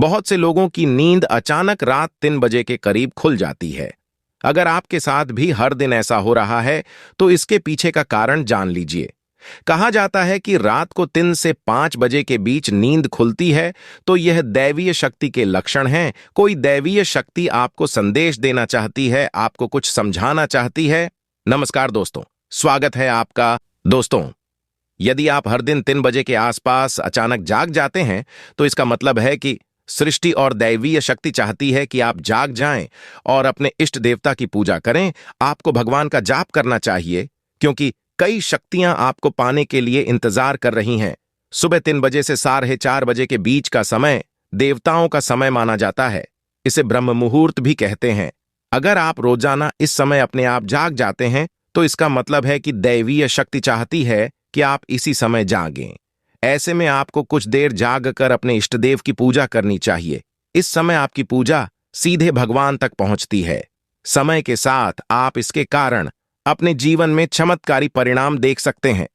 बहुत से लोगों की नींद अचानक रात 3 बजे के करीब खुल जाती है। अगर आपके साथ भी हर दिन ऐसा हो रहा है तो इसके पीछे का कारण जान लीजिए। कहा जाता है कि रात को 3 से 5 बजे के बीच नींद खुलती है तो यह दैवीय शक्ति के लक्षण हैं। कोई दैवीय शक्ति आपको संदेश देना चाहती है, आपको कुछ समझाना चाहती है। नमस्कार दोस्तों, स्वागत है आपका। दोस्तों, यदि आप हर दिन 3 बजे के आसपास अचानक जाग जाते हैं तो इसका मतलब है कि सृष्टि और दैवीय शक्ति चाहती है कि आप जाग जाएं और अपने इष्ट देवता की पूजा करें। आपको भगवान का जाप करना चाहिए क्योंकि कई शक्तियां आपको पाने के लिए इंतजार कर रही हैं। सुबह 3 बजे से 4:30 बजे के बीच का समय देवताओं का समय माना जाता है। इसे ब्रह्म मुहूर्त भी कहते हैं। अगर आप रोजाना इस समय अपने आप जाग जाते हैं तो इसका मतलब है कि दैवीय शक्ति चाहती है कि आप इसी समय जागें। ऐसे में आपको कुछ देर जाग कर अपने इष्टदेव की पूजा करनी चाहिए। इस समय आपकी पूजा सीधे भगवान तक पहुंचती है। समय के साथ आप इसके कारण अपने जीवन में चमत्कारी परिणाम देख सकते हैं।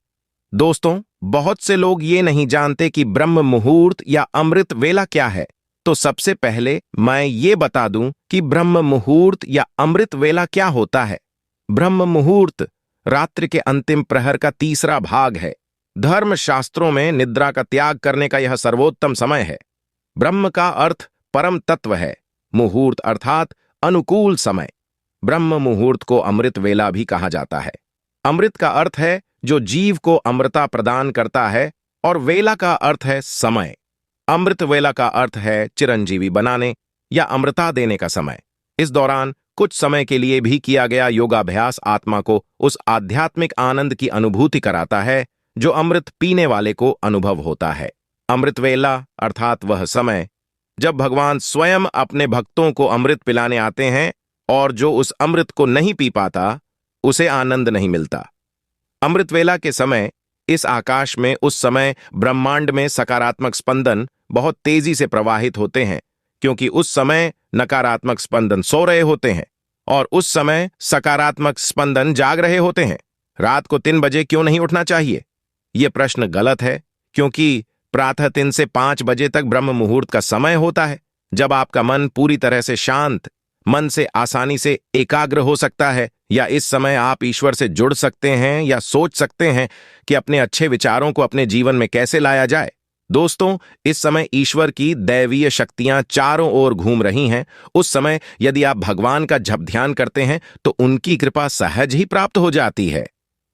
दोस्तों, बहुत से लोग ये नहीं जानते कि ब्रह्म मुहूर्त या अमृत वेला क्या है। तो सबसे पहले मैं ये बता दूं कि ब्रह्म मुहूर्त या अमृत वेला क्या होता है। ब्रह्म मुहूर्त रात्रि के अंतिम प्रहर का तीसरा भाग है। धर्मशास्त्रों में निद्रा का त्याग करने का यह सर्वोत्तम समय है। ब्रह्म का अर्थ परम तत्व है, मुहूर्त अर्थात अनुकूल समय। ब्रह्म मुहूर्त को अमृत वेला भी कहा जाता है। अमृत का अर्थ है जो जीव को अमृता प्रदान करता है और वेला का अर्थ है समय। अमृत वेला का अर्थ है चिरंजीवी बनाने या अमृता देने का समय। इस दौरान कुछ समय के लिए भी किया गया योगाभ्यास आत्मा को उस आध्यात्मिक आनंद की अनुभूति कराता है जो अमृत पीने वाले को अनुभव होता है। अमृत वेला अर्थात वह समय जब भगवान स्वयं अपने भक्तों को अमृत पिलाने आते हैं और जो उस अमृत को नहीं पी पाता उसे आनंद नहीं मिलता। अमृत वेला के समय इस आकाश में उस समय ब्रह्मांड में सकारात्मक स्पंदन बहुत तेजी से प्रवाहित होते हैं क्योंकि उस समय नकारात्मक स्पंदन सो रहे होते हैं और उस समय सकारात्मक स्पंदन जाग रहे होते हैं। रात को 3 बजे क्यों नहीं उठना चाहिए? यह प्रश्न गलत है क्योंकि प्रातः 3 से 5 बजे तक ब्रह्म मुहूर्त का समय होता है जब आपका मन पूरी तरह से शांत, मन से आसानी से एकाग्र हो सकता है। या इस समय आप ईश्वर से जुड़ सकते हैं या सोच सकते हैं कि अपने अच्छे विचारों को अपने जीवन में कैसे लाया जाए। दोस्तों, इस समय ईश्वर की दैवीय शक्तियां चारों ओर घूम रही हैं। उस समय यदि आप भगवान का जप ध्यान करते हैं तो उनकी कृपा सहज ही प्राप्त हो जाती है।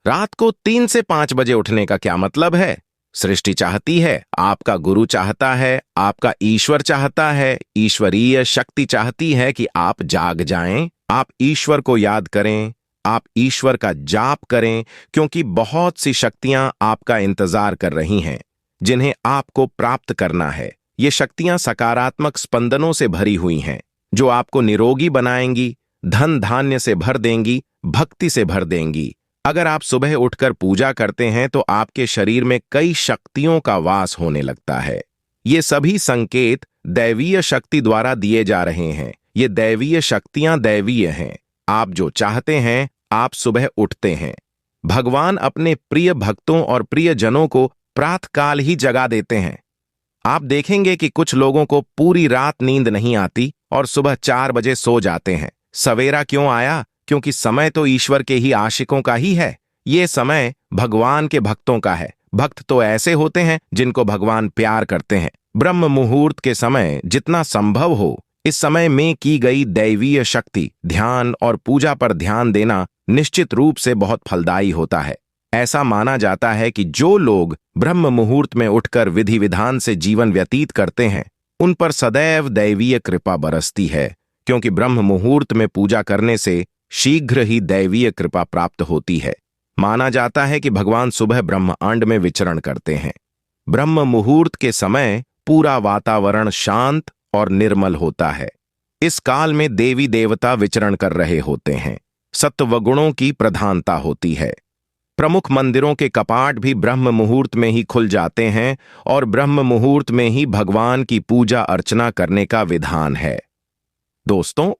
रात को 3 से 5 बजे उठने का क्या मतलब है? सृष्टि चाहती है, आपका गुरु चाहता है, आपका ईश्वर चाहता है, ईश्वरीय शक्ति चाहती है कि आप जाग जाएं, आप ईश्वर को याद करें, आप ईश्वर का जाप करें क्योंकि बहुत सी शक्तियां आपका इंतजार कर रही हैं जिन्हें आपको प्राप्त करना है। ये शक्तियां सकारात्मक स्पंदनों से भरी हुई हैं जो आपको निरोगी बनाएंगी, धन धान्य से भर देंगी, भक्ति से भर देंगी। अगर आप सुबह उठकर पूजा करते हैं तो आपके शरीर में कई शक्तियों का वास होने लगता है। ये सभी संकेत दैवीय शक्ति द्वारा दिए जा रहे हैं। ये दैवीय शक्तियां दैवीय हैं। आप जो चाहते हैं आप सुबह उठते हैं। भगवान अपने प्रिय भक्तों और प्रियजनों को प्रातःकाल ही जगा देते हैं। आप देखेंगे कि कुछ लोगों को पूरी रात नींद नहीं आती और सुबह 4 बजे सो जाते हैं। सवेरा क्यों आया? क्योंकि समय तो ईश्वर के ही आशिकों का ही है। ये समय भगवान के भक्तों का है। भक्त तो ऐसे होते हैं जिनको भगवान प्यार करते हैं। ब्रह्म मुहूर्त के समय जितना संभव हो इस समय में की गई दैवीय शक्ति, ध्यान और पूजा पर ध्यान देना निश्चित रूप से बहुत फलदायी होता है। ऐसा माना जाता है कि जो लोग ब्रह्म मुहूर्त में उठकर विधि विधान से जीवन व्यतीत करते हैं उन पर सदैव दैवीय कृपा बरसती है क्योंकि ब्रह्म मुहूर्त में पूजा करने से शीघ्र ही दैवीय कृपा प्राप्त होती है। माना जाता है कि भगवान सुबह ब्रह्मांड में विचरण करते हैं। ब्रह्म मुहूर्त के समय पूरा वातावरण शांत और निर्मल होता है। इस काल में देवी देवता विचरण कर रहे होते हैं। सत्वगुणों की प्रधानता होती है। प्रमुख मंदिरों के कपाट भी ब्रह्म मुहूर्त में ही खुल जाते हैं और ब्रह्म मुहूर्त में ही भगवान की पूजा अर्चना करने का विधान है। दोस्तों,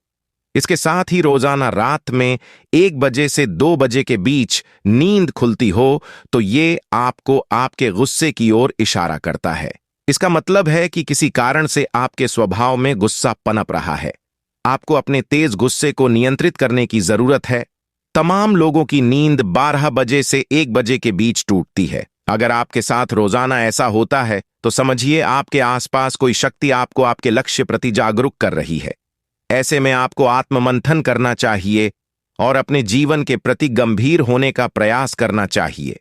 इसके साथ ही रोजाना रात में 1 बजे से 2 बजे के बीच नींद खुलती हो तो ये आपको आपके गुस्से की ओर इशारा करता है। इसका मतलब है कि किसी कारण से आपके स्वभाव में गुस्सा पनप रहा है। आपको अपने तेज गुस्से को नियंत्रित करने की जरूरत है। तमाम लोगों की नींद 12 बजे से 1 बजे के बीच टूटती है। अगर आपके साथ रोजाना ऐसा होता है तो समझिए आपके आसपास कोई शक्ति आपको आपके लक्ष्य प्रति जागरूक कर रही है। ऐसे में आपको आत्ममंथन करना चाहिए और अपने जीवन के प्रति गंभीर होने का प्रयास करना चाहिए।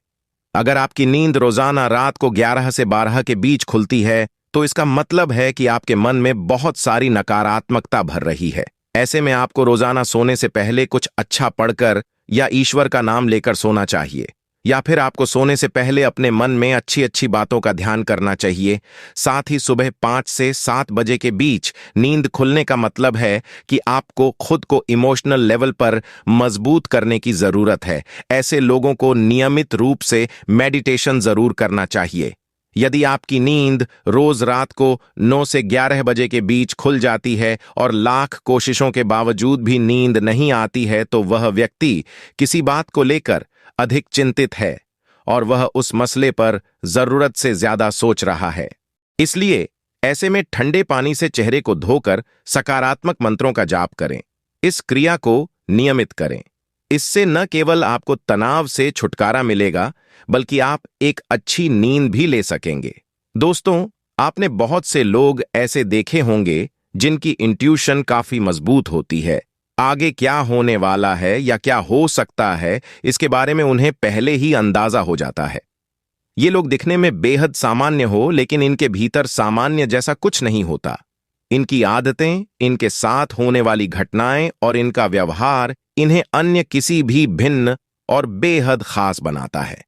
अगर आपकी नींद रोजाना रात को 11 से 12 के बीच खुलती है तो इसका मतलब है कि आपके मन में बहुत सारी नकारात्मकता भर रही है। ऐसे में आपको रोजाना सोने से पहले कुछ अच्छा पढ़कर या ईश्वर का नाम लेकर सोना चाहिए, या फिर आपको सोने से पहले अपने मन में अच्छी अच्छी बातों का ध्यान करना चाहिए। साथ ही सुबह 5 से 7 बजे के बीच नींद खुलने का मतलब है कि आपको खुद को इमोशनल लेवल पर मजबूत करने की जरूरत है। ऐसे लोगों को नियमित रूप से मेडिटेशन जरूर करना चाहिए। यदि आपकी नींद रोज रात को 9 से 11 बजे के बीच खुल जाती है और लाख कोशिशों के बावजूद भी नींद नहीं आती है तो वह व्यक्ति किसी बात को लेकर अधिक चिंतित है और वह उस मसले पर जरूरत से ज्यादा सोच रहा है। इसलिए ऐसे में ठंडे पानी से चेहरे को धोकर सकारात्मक मंत्रों का जाप करें। इस क्रिया को नियमित करें। इससे न केवल आपको तनाव से छुटकारा मिलेगा बल्कि आप एक अच्छी नींद भी ले सकेंगे। दोस्तों, आपने बहुत से लोग ऐसे देखे होंगे जिनकी इंट्यूशन काफी मजबूत होती है। आगे क्या होने वाला है या क्या हो सकता है इसके बारे में उन्हें पहले ही अंदाजा हो जाता है। ये लोग दिखने में बेहद सामान्य हो लेकिन इनके भीतर सामान्य जैसा कुछ नहीं होता। इनकी आदतें, इनके साथ होने वाली घटनाएं और इनका व्यवहार इन्हें अन्य किसी भी भिन्न और बेहद खास बनाता है।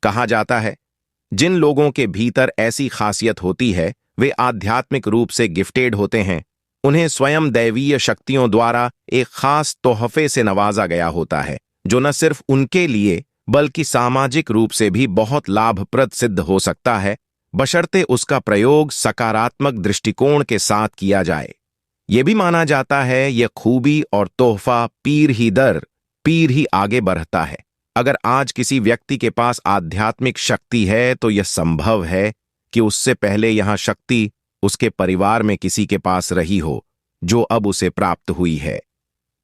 कहा जाता है जिन लोगों के भीतर ऐसी खासियत होती है वे आध्यात्मिक रूप से गिफ्टेड होते हैं। उन्हें स्वयं दैवीय शक्तियों द्वारा एक खास तोहफे से नवाजा गया होता है जो न सिर्फ उनके लिए बल्कि सामाजिक रूप से भी बहुत लाभप्रद सिद्ध हो सकता है, बशर्ते उसका प्रयोग सकारात्मक दृष्टिकोण के साथ किया जाए। यह भी माना जाता है यह खूबी और तोहफा पीर ही दर पीर ही आगे बढ़ता है। अगर आज किसी व्यक्ति के पास आध्यात्मिक शक्ति है तो यह संभव है कि उससे पहले यहां शक्ति उसके परिवार में किसी के पास रही हो जो अब उसे प्राप्त हुई है।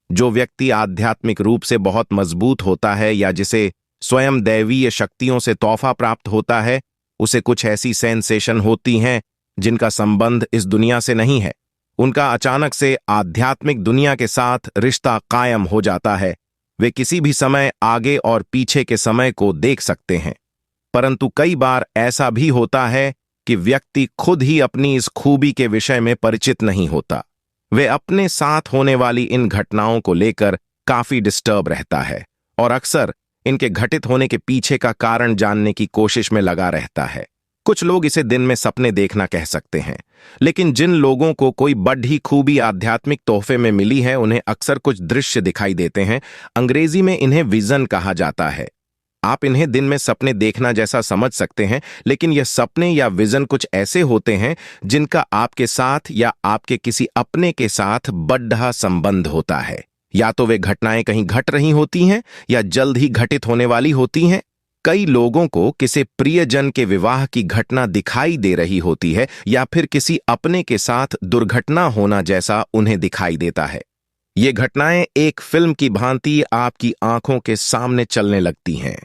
जो व्यक्ति आध्यात्मिक रूप से बहुत मजबूत होता है या जिसे स्वयं दैवीय शक्तियों से तोहफा प्राप्त होता है, उसे कुछ ऐसी सेंसेशन होती हैं जिनका संबंध इस दुनिया से नहीं है। उनका अचानक से आध्यात्मिक दुनिया के साथ रिश्ता कायम हो जाता है। वे किसी भी समय आगे और पीछे के समय को देख सकते हैं। परंतु कई बार ऐसा भी होता है कि व्यक्ति खुद ही अपनी इस खूबी के विषय में परिचित नहीं होता। वे अपने साथ होने वाली इन घटनाओं को लेकर काफी डिस्टर्ब रहता है और अक्सर इनके घटित होने के पीछे का कारण जानने की कोशिश में लगा रहता है। कुछ लोग इसे दिन में सपने देखना कह सकते हैं, लेकिन जिन लोगों को कोई बड़ी खूबी आध्यात्मिक तोहफे में मिली है उन्हें अक्सर कुछ दृश्य दिखाई देते हैं। अंग्रेजी में इन्हें विजन कहा जाता है। आप इन्हें दिन में सपने देखना जैसा समझ सकते हैं, लेकिन यह सपने या विजन कुछ ऐसे होते हैं जिनका आपके साथ या आपके किसी अपने के साथ बड़ा संबंध होता है। या तो वे घटनाएं कहीं घट रही होती हैं या जल्द ही घटित होने वाली होती हैं। कई लोगों को किसी प्रियजन के विवाह की घटना दिखाई दे रही होती है या फिर किसी अपने के साथ दुर्घटना होना जैसा उन्हें दिखाई देता है। ये घटनाएं एक फिल्म की भांति आपकी आंखों के सामने चलने लगती हैं।